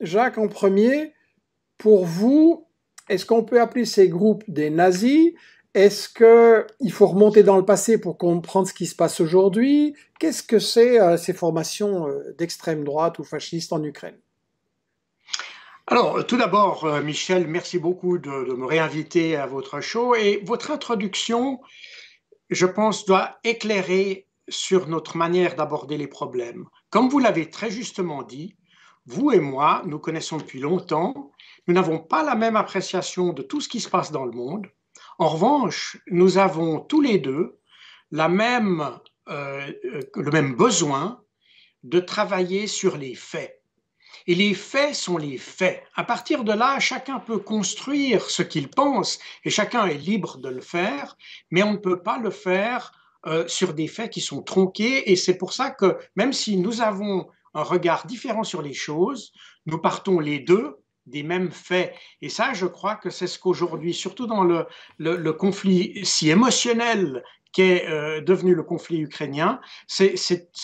Jacques, en premier, pour vous, est-ce qu'on peut appeler ces groupes des nazis? Est-ce qu'il faut remonter dans le passé pour comprendre ce qui se passe aujourd'hui? Qu'est-ce que c'est ces formations d'extrême droite ou fascistes en Ukraine? Alors, tout d'abord, Michel, merci beaucoup de me réinviter à votre show. Et votre introduction, je pense, doit éclairer sur notre manière d'aborder les problèmes. Comme vous l'avez très justement dit, vous et moi, nous connaissons depuis longtemps, nous n'avons pas la même appréciation de tout ce qui se passe dans le monde. En revanche, nous avons tous les deux le même besoin de travailler sur les faits. Et les faits sont les faits. À partir de là, chacun peut construire ce qu'il pense et chacun est libre de le faire, mais on ne peut pas le faire sur des faits qui sont tronqués. Et c'est pour ça que même si nous avons un regard différent sur les choses, nous partons les deux des mêmes faits. Et ça, je crois que c'est ce qu'aujourd'hui, surtout dans le conflit si émotionnel qu'est devenu le conflit ukrainien,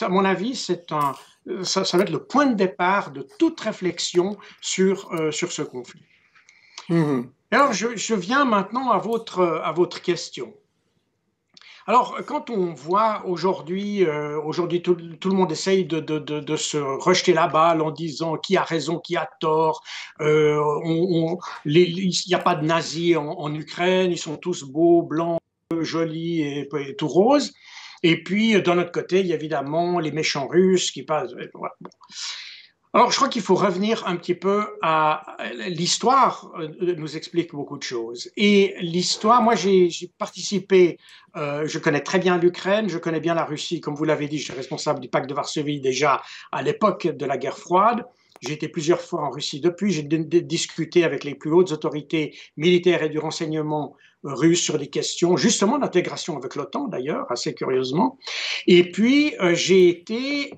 à mon avis, ça va être le point de départ de toute réflexion sur ce conflit. Mhm. Alors, je viens maintenant à votre question. Alors, quand on voit aujourd'hui tout le monde essaye de se rejeter la balle en disant qui a raison, qui a tort. Il n'y a pas de nazis en Ukraine, ils sont tous beaux, blancs, jolis et tout roses. Et puis, d'un autre côté, il y a évidemment les méchants Russes qui passent. Voilà. Alors, je crois qu'il faut revenir un petit peu à l'histoire, nous explique beaucoup de choses. Et l'histoire, moi, j'ai participé, je connais très bien l'Ukraine, je connais bien la Russie, comme vous l'avez dit, je suis responsable du pacte de Varsovie déjà à l'époque de la guerre froide. J'ai été plusieurs fois en Russie depuis, j'ai discuté avec les plus hautes autorités militaires et du renseignement russe sur des questions justement d'intégration avec l'OTAN d'ailleurs, assez curieusement. Et puis, j'ai été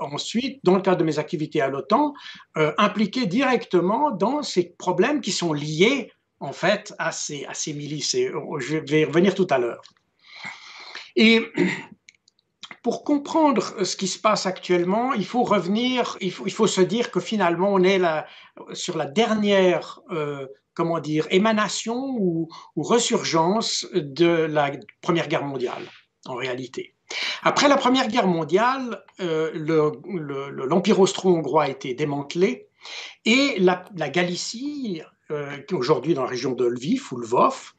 ensuite, dans le cadre de mes activités à l'OTAN, impliqué directement dans ces problèmes qui sont liés en fait à ces milices. Et je vais y revenir tout à l'heure. Et pour comprendre ce qui se passe actuellement, il faut revenir, il faut se dire que finalement, on est là, sur la dernière comment dire, émanation ou resurgence de la Première Guerre mondiale, en réalité. Après la Première Guerre mondiale, l'Empire austro-hongrois a été démantelé et la Galicie, qui est aujourd'hui dans la région de Lviv ou Lvov,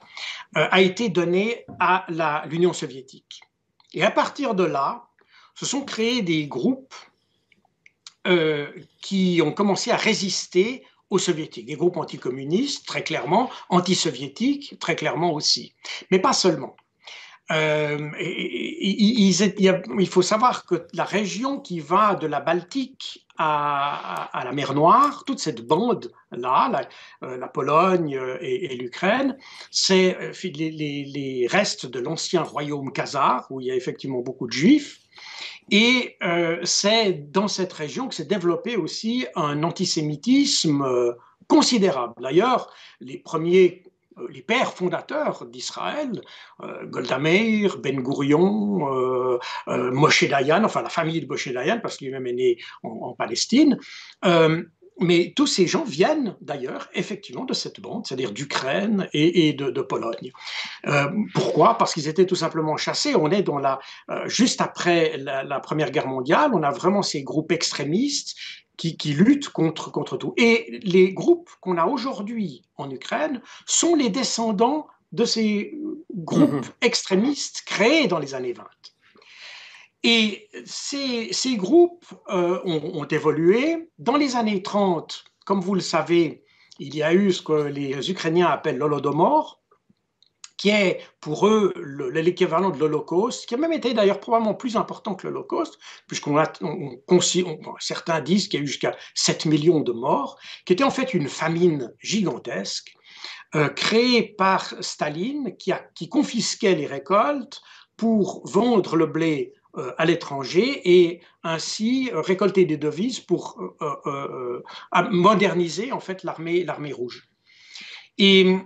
a été donnée à l'Union soviétique. Et à partir de là, se sont créés des groupes qui ont commencé à résister aux soviétiques, des groupes anticommunistes, très clairement, anti-soviétiques, très clairement aussi. Mais pas seulement. Il faut savoir que la région qui va de la Baltique à la mer Noire, toute cette bande-là, la Pologne et l'Ukraine, c'est les restes de l'ancien royaume khazar, où il y a effectivement beaucoup de juifs. Et c'est dans cette région que s'est développé aussi un antisémitisme considérable. D'ailleurs, les pères fondateurs d'Israël, Golda Meir, Ben Gurion, Moshe Dayan, enfin la famille de Moshe Dayan, parce qu'il lui-même est né en Palestine, mais tous ces gens viennent d'ailleurs effectivement de cette bande, c'est-à-dire d'Ukraine et de Pologne. Pourquoi? Parce qu'ils étaient tout simplement chassés. On est juste après la Première Guerre mondiale, on a vraiment ces groupes extrémistes qui luttent contre tout. Et les groupes qu'on a aujourd'hui en Ukraine sont les descendants de ces groupes Mhm. extrémistes créés dans les années 20. Et ces groupes ont évolué. Dans les années 30, comme vous le savez, il y a eu ce que les Ukrainiens appellent l'Holodomor, qui est pour eux l'équivalent de l'Holocauste, qui a même été d'ailleurs probablement plus important que l'Holocauste, certains disent qu'il y a eu jusqu'à 7 millions de morts, qui était en fait une famine gigantesque, créée par Staline, qui confisquait les récoltes pour vendre le blé à l'étranger et ainsi récolter des devises pour moderniser en fait l'armée rouge. Et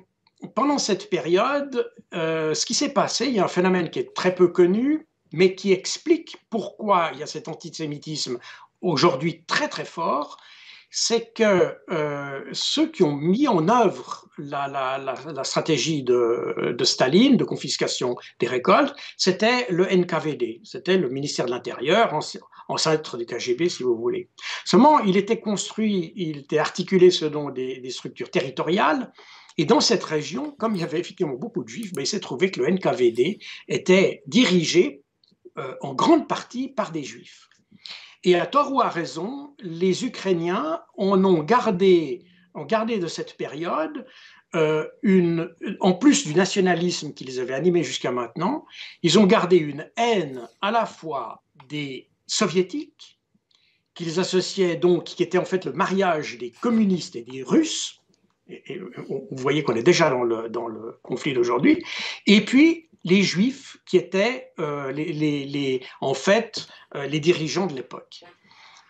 pendant cette période, ce qui s'est passé, il y a un phénomène qui est très peu connu, mais qui explique pourquoi il y a cet antisémitisme aujourd'hui très très fort, c'est que ceux qui ont mis en œuvre la stratégie de Staline, de confiscation des récoltes, c'était le NKVD, c'était le ministère de l'Intérieur, ancêtre du KGB, si vous voulez. Seulement, il était construit, il était articulé selon des structures territoriales, et dans cette région, comme il y avait effectivement beaucoup de juifs, ben, il s'est trouvé que le NKVD était dirigé en grande partie par des juifs. Et à tort ou à raison, les Ukrainiens ont gardé de cette période en plus du nationalisme qui les avait animés jusqu'à maintenant, ils ont gardé une haine à la fois des soviétiques, qu'ils associaient donc, qui était en fait le mariage des communistes et des Russes, et vous voyez qu'on est déjà dans le conflit d'aujourd'hui, et puis les Juifs qui étaient en fait les dirigeants de l'époque.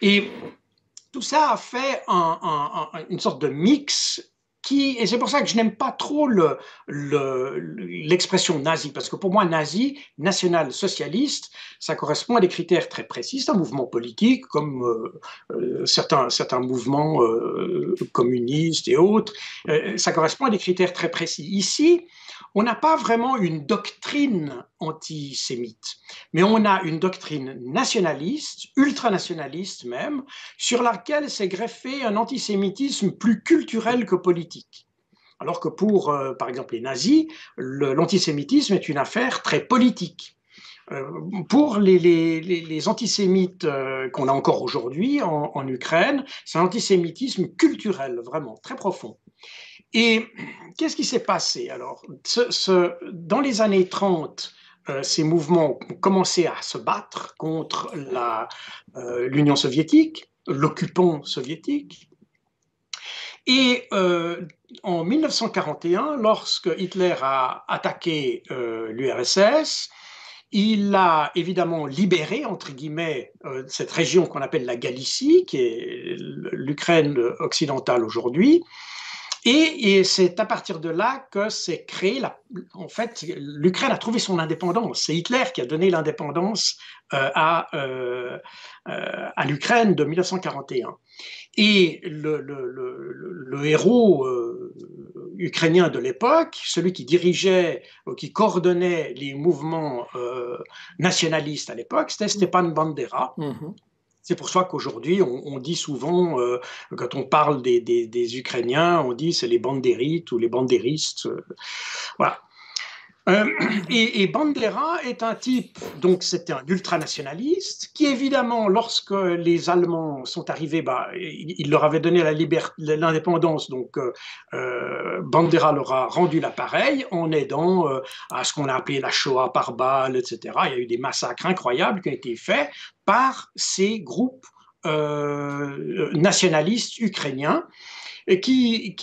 Et tout ça a fait une sorte de mix et c'est pour ça que je n'aime pas trop l'expression nazi, parce que pour moi, nazi, national-socialiste, ça correspond à des critères très précis. C'est un mouvement politique, comme certains mouvements communistes et autres. Ça correspond à des critères très précis. Ici, on n'a pas vraiment une doctrine antisémite, mais on a une doctrine nationaliste, ultranationaliste même, sur laquelle s'est greffé un antisémitisme plus culturel que politique. Alors que pour, par exemple, les nazis, l'antisémitisme est une affaire très politique. Pour les antisémites qu'on a encore aujourd'hui en Ukraine, c'est un antisémitisme culturel, vraiment, très profond. Et qu'est-ce qui s'est passé alors? Dans les années 30, ces mouvements ont commencé à se battre contre l'Union soviétique, l'occupant soviétique. Et en 1941, lorsque Hitler a attaqué l'URSS, il a évidemment libéré, entre guillemets, cette région qu'on appelle la Galicie, qui est l'Ukraine occidentale aujourd'hui. Et c'est à partir de là que s'est créé, en fait, l'Ukraine a trouvé son indépendance. C'est Hitler qui a donné l'indépendance à l'Ukraine de 1941. Et le héros ukrainien de l'époque, celui qui dirigeait, qui coordonnait les mouvements nationalistes à l'époque, c'était Stepan Bandera. Mm-hmm. C'est pour ça qu'aujourd'hui, on dit souvent, quand on parle des Ukrainiens, on dit c'est les bandérites ou les bandéristes. Voilà. Et Bandera est un type, donc c'était un ultranationaliste, qui évidemment, lorsque les Allemands sont arrivés, il leur avait donné l'indépendance, donc Bandera leur a rendu l'appareil en aidant à ce qu'on a appelé la Shoah par balle, etc. Il y a eu des massacres incroyables qui ont été faits par ces groupes nationalistes ukrainiens, et qui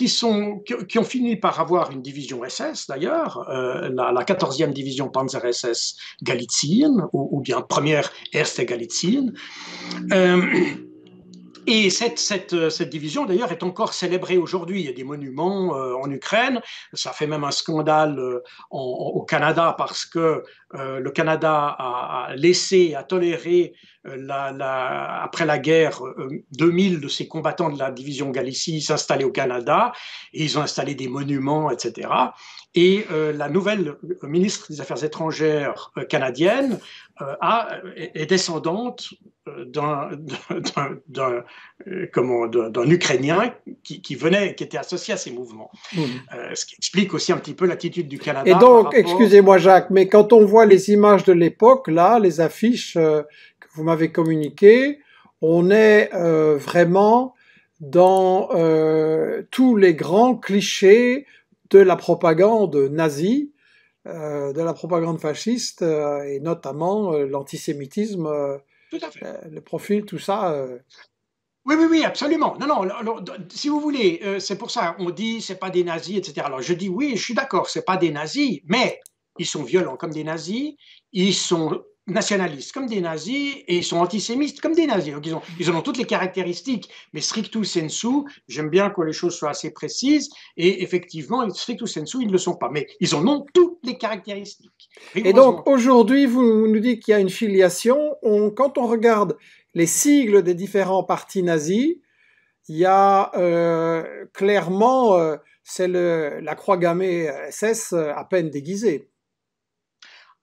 ont fini par avoir une division SS d'ailleurs, la 14e division Panzer SS Galitzien, ou bien première Erste Galitzien. Et cette division, d'ailleurs, est encore célébrée aujourd'hui. Il y a des monuments en Ukraine. Ça fait même un scandale au Canada parce que le Canada a toléré, après la guerre, 2000 de ces combattants de la division Galicie s'installer au Canada. Et ils ont installé des monuments, etc. Et la nouvelle ministre des Affaires étrangères canadienne est descendante d'un Ukrainien qui était associé à ces mouvements. Ce qui explique aussi un petit peu l'attitude du Canada. Et donc, excusez-moi Jacques, mais quand on voit les images de l'époque, là, les affiches que vous m'avez communiquées, on est vraiment dans tous les grands clichés de la propagande nazie, de la propagande fasciste, et notamment l'antisémitisme, le profil, tout ça. Oui, absolument. Non, si vous voulez, c'est pour ça, on dit c'est pas des nazis, etc. Alors je dis oui, je suis d'accord, c'est pas des nazis, mais ils sont violents comme des nazis, ils sont nationalistes comme des nazis et ils sont antisémites comme des nazis. Donc ils en ont toutes les caractéristiques, mais stricto sensu, j'aime bien que les choses soient assez précises, et effectivement, stricto sensu, ils ne le sont pas, mais ils en ont toutes les caractéristiques. Et donc aujourd'hui, vous nous dites qu'il y a une filiation. Quand on regarde les sigles des différents partis nazis, il y a clairement, c'est la croix gammée SS à peine déguisée.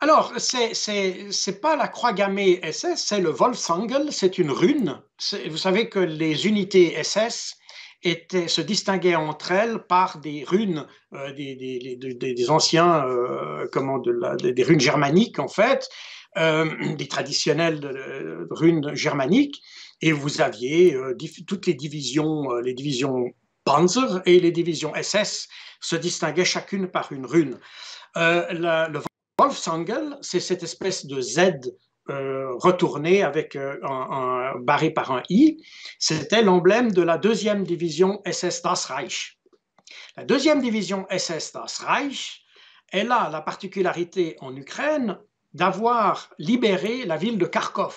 Alors, c'est pas la croix gammée SS, c'est le Wolfsangel, c'est une rune. Vous savez que les unités SS se distinguaient entre elles par des runes, des anciens, des runes germaniques en fait, des traditionnelles runes germaniques. Et vous aviez toutes les divisions Panzer et les divisions SS se distinguaient chacune par une rune. Le Wolfsangel, c'est cette espèce de Z retourné avec barré par un I. C'était l'emblème de la deuxième division SS Das Reich. La deuxième division SS Das Reich, elle a la particularité en Ukraine d'avoir libéré la ville de Kharkov.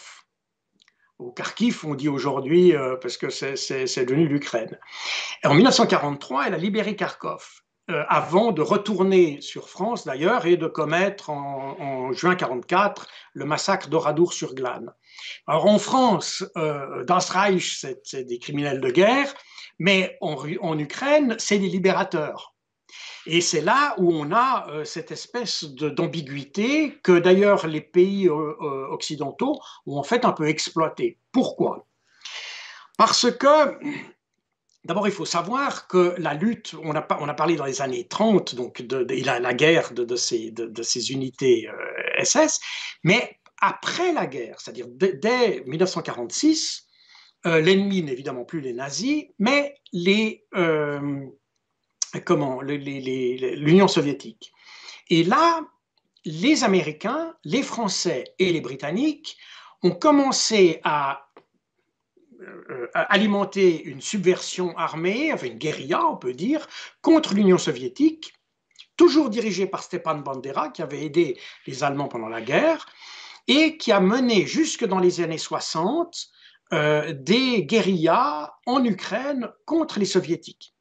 Ou Kharkiv, on dit aujourd'hui, parce que c'est devenu l'Ukraine. En 1943, elle a libéré Kharkov. Avant de retourner sur France d'ailleurs et de commettre en juin 1944 le massacre d'Oradour-sur-Glane. Alors en France, Das Reich, c'est des criminels de guerre, mais en Ukraine, c'est des libérateurs. Et c'est là où on a cette espèce d'ambiguïté que d'ailleurs les pays occidentaux ont en fait un peu exploité. Pourquoi? Parce que d'abord, il faut savoir que la lutte, on a parlé dans les années 30, donc la guerre de ces unités SS, mais après la guerre, c'est-à-dire dès 1946, l'ennemi n'est évidemment plus les nazis, mais l'Union soviétique. Et là, les Américains, les Français et les Britanniques ont commencé à alimenter une subversion armée, enfin une guérilla, on peut dire, contre l'Union soviétique, toujours dirigée par Stepan Bandera, qui avait aidé les Allemands pendant la guerre, et qui a mené jusque dans les années 60 des guérillas en Ukraine contre les soviétiques.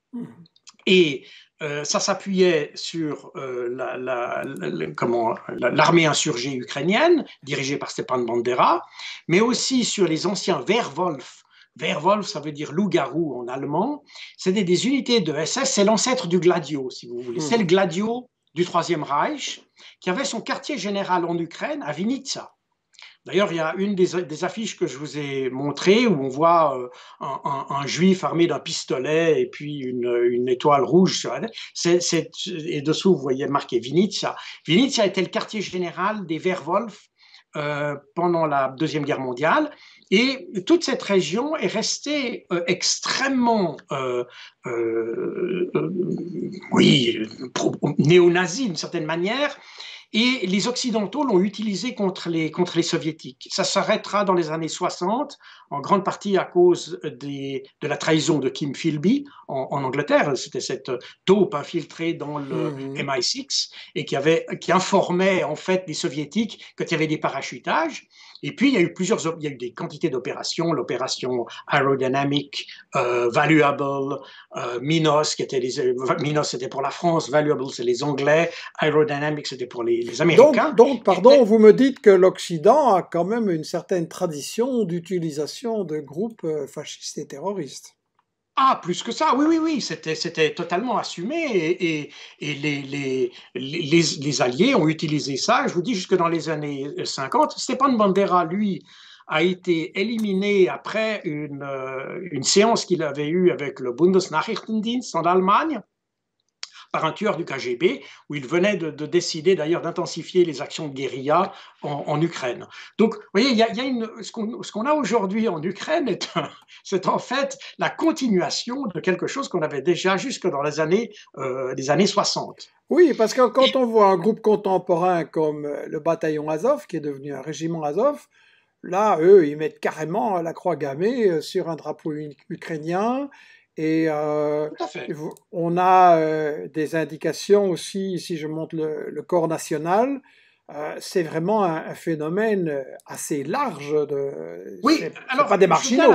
Et ça s'appuyait sur l'armée insurgée ukrainienne, dirigée par Stepan Bandera, mais aussi sur les anciens Wehrwolf. Wehrwolf, ça veut dire loup-garou en allemand. C'était des unités de SS, c'est l'ancêtre du Gladio, si vous voulez. C'est le Gladio du Troisième Reich, qui avait son quartier général en Ukraine, à Vinitsa. D'ailleurs, il y a une des affiches que je vous ai montrées où on voit un juif armé d'un pistolet et puis une étoile rouge. Et dessous, vous voyez marqué Vinitsa. Vinitsa était le quartier général des Wehrwolf pendant la Deuxième Guerre mondiale. Et toute cette région est restée extrêmement, néo-nazie d'une certaine manière. Et les Occidentaux l'ont utilisé contre les soviétiques. Ça s'arrêtera dans les années 60, en grande partie à cause de la trahison de Kim Philby en Angleterre. C'était cette taupe infiltrée dans le MI6 et qui informait en fait les soviétiques qu'il y avait des parachutages. Et puis, il y a eu des quantités d'opérations, l'opération Aerodynamic, Valuable, Minos, Minos c'était pour la France, Valuable c'est les Anglais, Aerodynamic c'était pour les Américains. Donc, pardon, vous me dites que l'Occident a quand même une certaine tradition d'utilisation de groupes fascistes et terroristes. Ah, plus que ça, oui, c'était totalement assumé et les Alliés ont utilisé ça, je vous dis, jusque dans les années 50. Stepan Bandera, lui, a été éliminé après une séance qu'il avait eue avec le Bundesnachrichtendienst en Allemagne, par un tueur du KGB, où il venait de décider d'ailleurs d'intensifier les actions de guérilla en Ukraine. Donc, vous voyez, ce qu'on a aujourd'hui en Ukraine, c'est en fait la continuation de quelque chose qu'on avait déjà jusque dans les années 60. Oui, parce que quand on voit un groupe contemporain comme le bataillon Azov, qui est devenu un régiment Azov, là, eux, ils mettent carrément la croix gammée sur un drapeau ukrainien. Et on a des indications aussi, si je montre le corps national, c'est vraiment un phénomène assez large. Oui, alors, pas des marginaux.